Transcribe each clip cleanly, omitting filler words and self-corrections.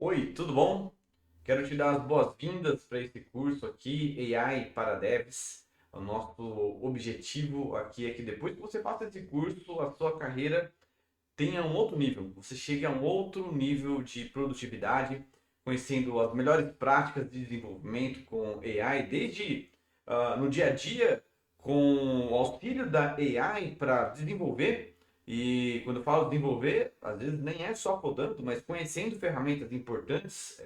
Oi, tudo bom? Quero te dar as boas-vindas para esse curso aqui, AI para Devs. O nosso objetivo aqui é que depois que você faça esse curso, a sua carreira tenha um outro nível. Você chegue a um outro nível de produtividade, conhecendo as melhores práticas de desenvolvimento com AI, desde no dia a dia, com o auxílio da AI para desenvolver. E quando eu falo desenvolver, às vezes nem é só codando, mas conhecendo ferramentas importantes,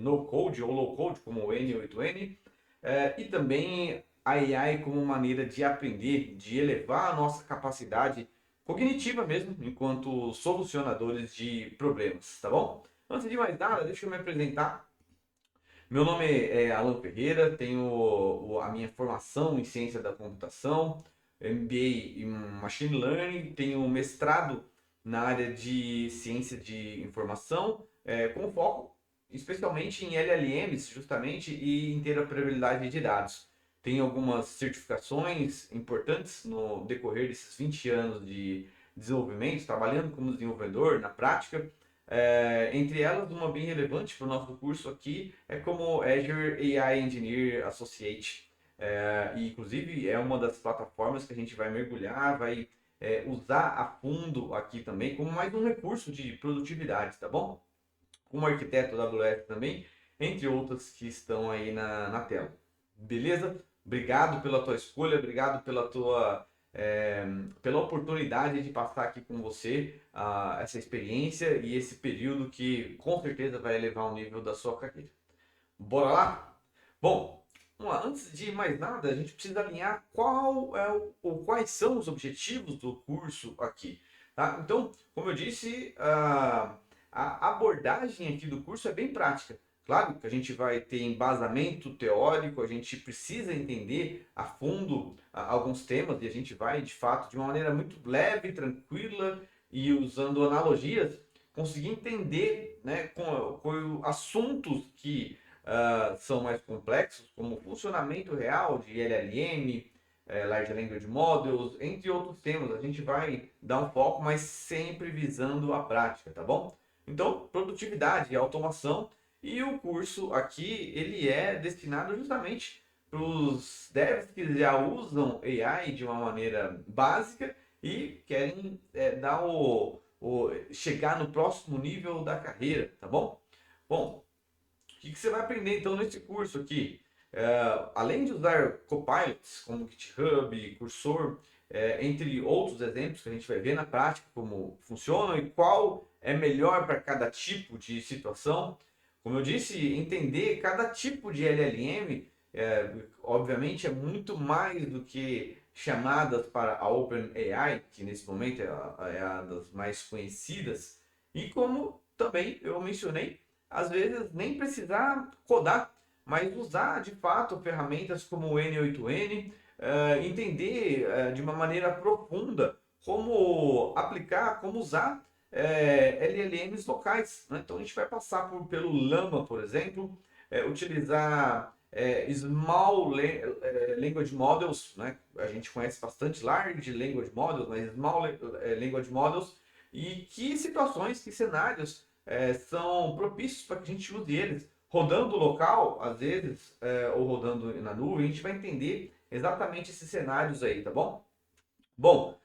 no code ou low code, como o N8N, e também a AI como maneira de aprender, de elevar a nossa capacidade cognitiva mesmo, enquanto solucionadores de problemas, tá bom? Antes de mais nada, deixa eu me apresentar. Meu nome é Alan Ferreira, tenho a minha formação em ciência da computação, MBA em Machine Learning, tenho mestrado na área de ciência de informação, com foco especialmente em LLMs, justamente, e interoperabilidade de dados. Tenho algumas certificações importantes no decorrer desses 20 anos de desenvolvimento, trabalhando como desenvolvedor na prática. Entre elas, uma bem relevante para o nosso curso aqui é como Azure AI Engineer Associate. E inclusive é uma das plataformas que a gente vai mergulhar, vai usar a fundo aqui também como mais um recurso de produtividade, tá bom? Como arquiteto AWS também, entre outras que estão aí na tela. Beleza? Obrigado pela tua escolha, obrigado é, pela oportunidade de passar aqui com você essa experiência e esse período que com certeza vai elevar o nível da sua carreira. Bora lá? Bom, vamos lá. Antes de mais nada, a gente precisa alinhar quais são os objetivos do curso aqui. Tá? Então, como eu disse, a abordagem aqui do curso é bem prática. Claro que a gente vai ter embasamento teórico, a gente precisa entender a fundo alguns temas e a gente vai, de fato, de uma maneira muito leve, tranquila e usando analogias, conseguir entender, né, com assuntos que são mais complexos, como o funcionamento real de LLM, Large Language Models, entre outros temas. A gente vai dar um foco, mas sempre visando a prática, tá bom? Então, produtividade e automação. E o curso aqui, ele é destinado justamente para os devs que já usam AI de uma maneira básica e querem dar chegar no próximo nível da carreira, tá bom? Bom, o que você vai aprender então nesse curso aqui? Além de usar copilots como GitHub, Cursor, entre outros exemplos que a gente vai ver na prática como funcionam e qual é melhor para cada tipo de situação. Como eu disse, entender cada tipo de LLM, obviamente, é muito mais do que chamadas para a OpenAI, que nesse momento é a das mais conhecidas, e como também eu mencionei, às vezes nem precisar codar, mas usar de fato ferramentas como o N8N, entender de uma maneira profunda como aplicar, como usar LLMs locais. Né? Então a gente vai passar pelo Llama, por exemplo, utilizar Language Models, né? A gente conhece bastante Large Language Models, mas Language Models, e que situações, que cenários são propícios para que a gente use eles. Rodando local, às vezes, ou rodando na nuvem, a gente vai entender exatamente esses cenários aí, tá bom? Bom,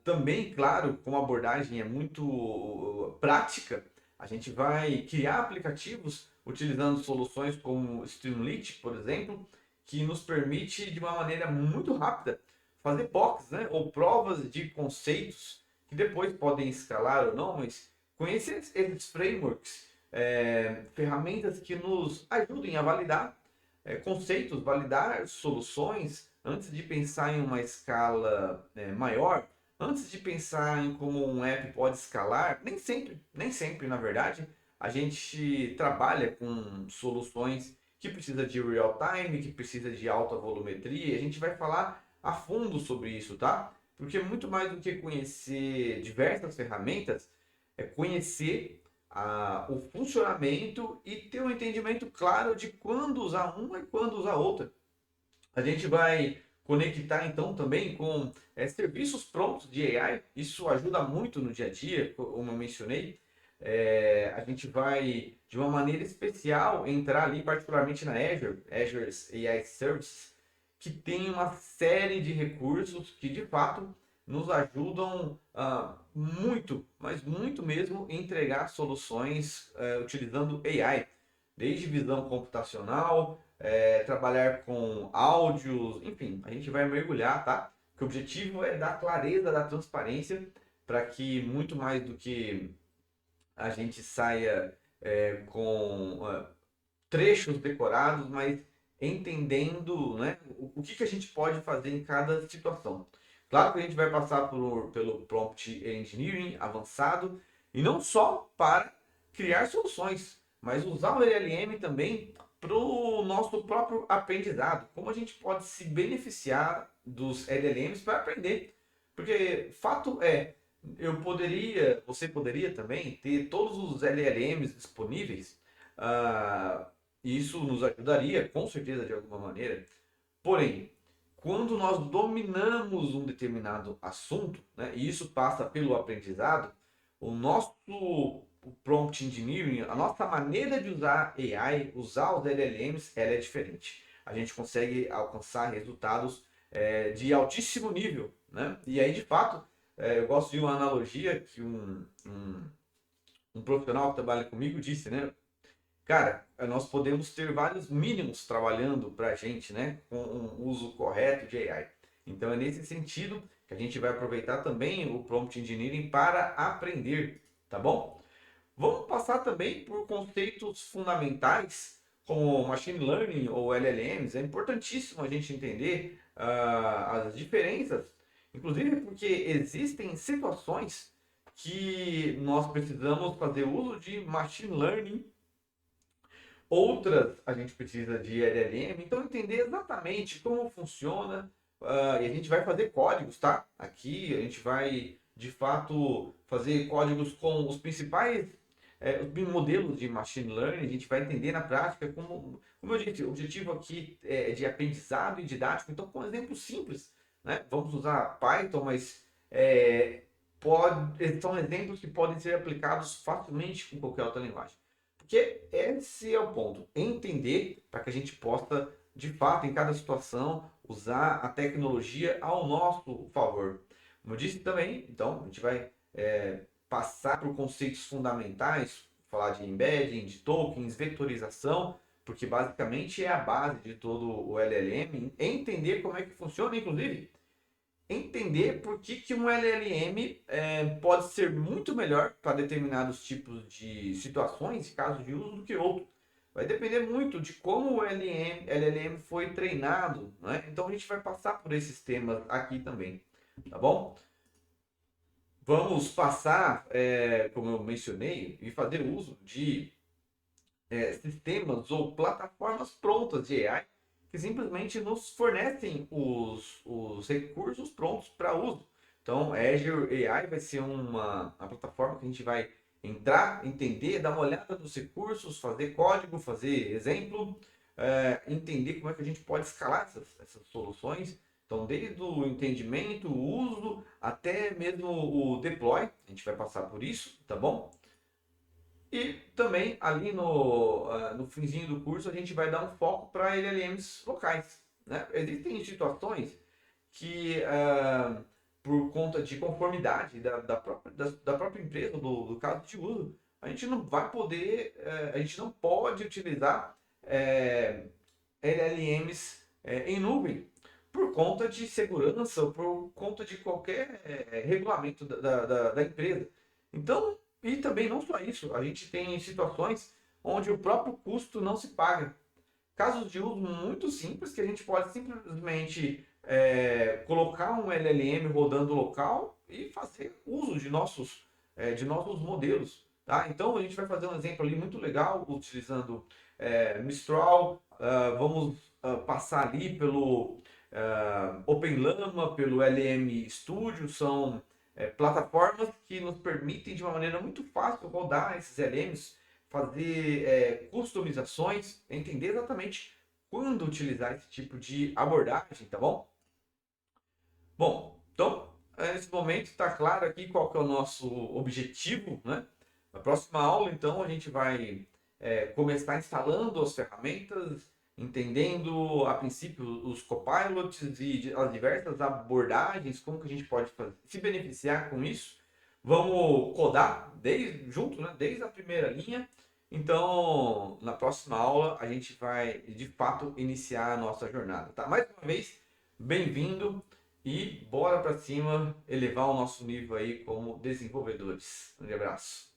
também, claro, como a abordagem é muito prática, a gente vai criar aplicativos utilizando soluções como Streamlit, por exemplo, que nos permite, de uma maneira muito rápida, fazer POCs, né, ou provas de conceitos que depois podem escalar ou não, mas conhecer esses frameworks, ferramentas que nos ajudem a validar conceitos, validar soluções antes de pensar em uma escala maior, antes de pensar em como um app pode escalar, nem sempre, na verdade, a gente trabalha com soluções que precisa de real time, que precisa de alta volumetria, a gente vai falar a fundo sobre isso, tá? Porque muito mais do que conhecer diversas ferramentas, é conhecer o funcionamento e ter um entendimento claro de quando usar uma e quando usar outra. A gente vai conectar então também com serviços prontos de AI. Isso ajuda muito no dia a dia, como eu mencionei. A gente vai, de uma maneira especial, entrar ali, particularmente na Azure AI Services, que tem uma série de recursos que, de fato, nos ajudam muito, mas muito mesmo, em entregar soluções utilizando AI, desde visão computacional, trabalhar com áudios, enfim, a gente vai mergulhar, tá? Que o objetivo é dar clareza, dar transparência, para que muito mais do que a gente saia com trechos decorados, mas entendendo, né, o que, que a gente pode fazer em cada situação. Claro que a gente vai passar pelo prompt engineering avançado, e não só para criar soluções, mas usar o LLM também para o nosso próprio aprendizado. Como a gente pode se beneficiar dos LLMs para aprender. Porque fato é, você poderia também ter todos os LLMs disponíveis, e isso nos ajudaria, com certeza, de alguma maneira. Porém, quando nós dominamos um determinado assunto, né, e isso passa pelo aprendizado, o nosso prompt engineering, a nossa maneira de usar AI, usar os LLMs, ela é diferente. A gente consegue alcançar resultados de altíssimo nível, né? E aí, de fato, eu gosto de uma analogia que um profissional que trabalha comigo disse, né? Cara, nós podemos ter vários mínimos trabalhando para a gente, né? Com um uso correto de AI. Então é nesse sentido que a gente vai aproveitar também o Prompt Engineering para aprender, tá bom? Vamos passar também por conceitos fundamentais como Machine Learning ou LLMs. É importantíssimo a gente entender as diferenças, inclusive porque existem situações que nós precisamos fazer uso de Machine Learning. Outras a gente precisa de LLM, então entender exatamente como funciona, e a gente vai fazer códigos, tá? Aqui a gente vai de fato fazer códigos com os principais os modelos de machine learning, a gente vai entender na prática como eu disse, o objetivo aqui é de aprendizado e didático, então com exemplos simples, né? Vamos usar Python, mas são exemplos que podem ser aplicados facilmente com qualquer outra linguagem. Porque esse é o ponto, entender para que a gente possa, de fato, em cada situação, usar a tecnologia ao nosso favor. Como eu disse também, então, a gente vai passar por conceitos fundamentais, falar de embedding, de tokens, vetorização, porque basicamente é a base de todo o LLM, entender como é que funciona, inclusive entender por que, que um LLM pode ser muito melhor para determinados tipos de situações, casos de uso, do que outro. Vai depender muito de como o LLM foi treinado, né? Então a gente vai passar por esses temas aqui também, tá bom? Vamos passar, como eu mencionei, e fazer uso de sistemas ou plataformas prontas de AI que simplesmente nos fornecem os recursos prontos para uso. Então, Azure AI vai ser uma plataforma que a gente vai entrar, entender, dar uma olhada nos recursos, fazer código, fazer exemplo, entender como é que a gente pode escalar essas soluções. Então, desde o entendimento, o uso, até mesmo o deploy, a gente vai passar por isso, tá bom? E também ali no finzinho do curso a gente vai dar um foco para LLMs locais, né? Existem situações que por conta de conformidade da própria empresa, do caso de uso, a gente não vai poder, a gente não pode utilizar LLMs em nuvem por conta de segurança ou por conta de qualquer regulamento da empresa. Então, e também não só isso, a gente tem situações onde o próprio custo não se paga. Casos de uso muito simples que a gente pode simplesmente colocar um LLM rodando local e fazer uso de nossos modelos. Tá? Então a gente vai fazer um exemplo ali muito legal utilizando Mistral. Vamos passar ali pelo OpenLlama, pelo LM Studio, são plataformas que nos permitem de uma maneira muito fácil rodar esses LMs, fazer customizações, entender exatamente quando utilizar esse tipo de abordagem, tá bom? Bom, então nesse momento está claro aqui qual que é o nosso objetivo, né? Na próxima aula, então, a gente vai começar instalando as ferramentas, entendendo a princípio os copilots e as diversas abordagens, como que a gente pode se beneficiar com isso. Vamos codar junto, né, desde a primeira linha. Então, na próxima aula, a gente vai, de fato, iniciar a nossa jornada, tá? Mais uma vez, bem-vindo e bora para cima elevar o nosso nível aí como desenvolvedores. Um grande abraço.